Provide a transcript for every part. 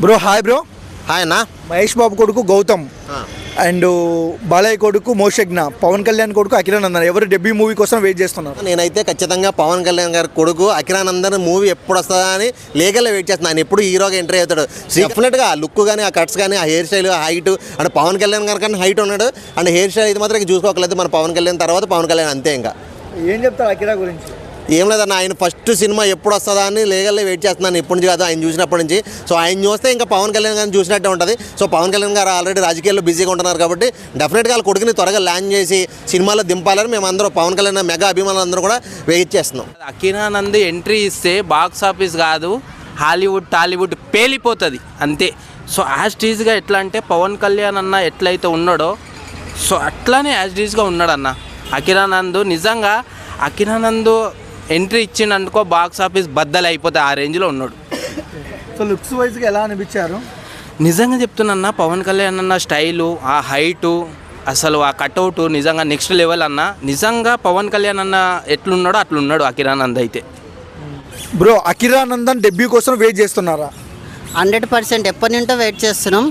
Bro hi bro. Hi అన్న. మహేష్ బాబు కొడుకు Gautam and Balayya కొడుకు మోషజ్ఞ, పవన్ కళ్యాణ్ కొడుకు అఖిరానందన్ ఎవరు డెబ్యూ మూవీ కోసం వెయిట్ చేస్తున్నారు? నేనైతే ఖచ్చితంగా పవన్ కళ్యాణ్ గారి కొడుకు అఖిరానందన్ మూవీ ఎప్పుడు వస్తుందా అని లీగల్గా వెయిట్ చేస్తున్నాను. ఆయన ఎప్పుడు హీరోగా ఎంట్రీ అవుతాడు. డెఫినెట్గా ఆ లుక్ కానీ, ఆ కట్స్ కానీ, ఆ hair style, height and Pavan Kalyan గారి కానీ హైట్ ఉన్నాడు. అండ్ హెయిర్ స్టైల్ ఇది మాత్రం చూసుకోకలేదు. మన పవన్ కళ్యాణ్ తర్వాత పవన్ కళ్యాణ్ అంతే. ఇంకా ఏం చెప్తారు అఖిరా గురించి? ఏం లేదన్న, ఆయన ఫస్ట్ సినిమా ఎప్పుడు వస్తుందా అని లీగల్లో వెయిట్ చేస్తున్నాను ఇప్పటి నుంచి కాదు, ఆయన చూసినప్పటి నుంచి. సో ఆయన చూస్తే ఇంకా పవన్ కళ్యాణ్ గారిని చూసినట్టే ఉంటుంది. సో పవన్ కళ్యాణ్ గారు ఆల్రెడీ రాజకీయాల్లో బిజీగా ఉంటున్నారు కాబట్టి డెఫినెట్గా వాళ్ళ కొడుకుని త్వరగా ల్యాండ్ చేసి సినిమాలో దింపాలని మేము అందరూ పవన్ కళ్యాణ్ మెగా అభిమానులు అందరూ కూడా వెయిట్ చేస్తున్నాం. అఖిరానంద్ ఎంట్రీ ఇస్తే బాక్స్ ఆఫీస్ కాదు, హాలీవుడ్ టాలీవుడ్ పేలిపోతుంది అంతే. సో యాజ్ టీజ్గా ఎట్లా అంటే పవన్ కళ్యాణ్ అన్న ఎట్లయితే ఉన్నాడో సో అట్లానే యాజ్ టీజ్గా ఉన్నాడు అన్న అఖిరానంద్. నిజంగా అఖిరానంద్ ఎంట్రీ ఇచ్చిండనుకో బాక్స్ ఆఫీస్ బద్దలు అయిపోతే ఆ రేంజ్లో ఉన్నాడు. సో లుక్స్ వైజ్గా ఎలా అనిపించారు? నిజంగా చెప్తున్నా పవన్ కళ్యాణ్ అన్న స్టైలు, ఆ హైటు, అసలు ఆ కట్అవుట్ నిజంగా నెక్స్ట్ లెవెల్ అన్న. నిజంగా పవన్ కళ్యాణ్ అన్న ఎట్లున్నాడో అట్లున్నాడు అఖిరానంద్ అయితే. బ్రో అఖిరానందన్ డెబ్యూ కోసం వెయిట్ చేస్తున్నారా? 100% ఎప్పటి నుంటో వెయిట్ చేస్తున్నాం.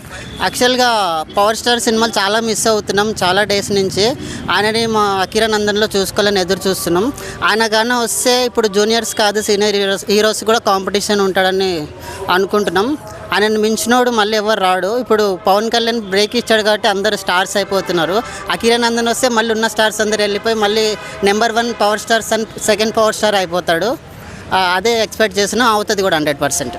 యాక్చువల్గా పవర్ స్టార్ సినిమాలు చాలా మిస్ అవుతున్నాం చాలా డేస్ నుంచి. ఆయనని మా అఖిరానందన్లో చూసుకోవాలని ఎదురు చూస్తున్నాం. ఆయన కానీ వస్తే ఇప్పుడు జూనియర్స్ కాదు సీనియర్ హీరోస్ కూడా కాంపిటీషన్ ఉంటాడని అనుకుంటున్నాం. ఆయనను మించినోడు మళ్ళీ ఎవరు రాడు. ఇప్పుడు పవన్ కళ్యాణ్ బ్రేక్ ఇచ్చాడు కాబట్టి అందరూ స్టార్స్ అయిపోతున్నారు. అఖిరానందన్ వస్తే మళ్ళీ ఉన్న స్టార్స్ అందరు వెళ్ళిపోయి మళ్ళీ number 1 power stars and second power star అయిపోతాడు. అదే ఎక్స్పెక్ట్ చేసినా అవుతుంది కూడా 100%.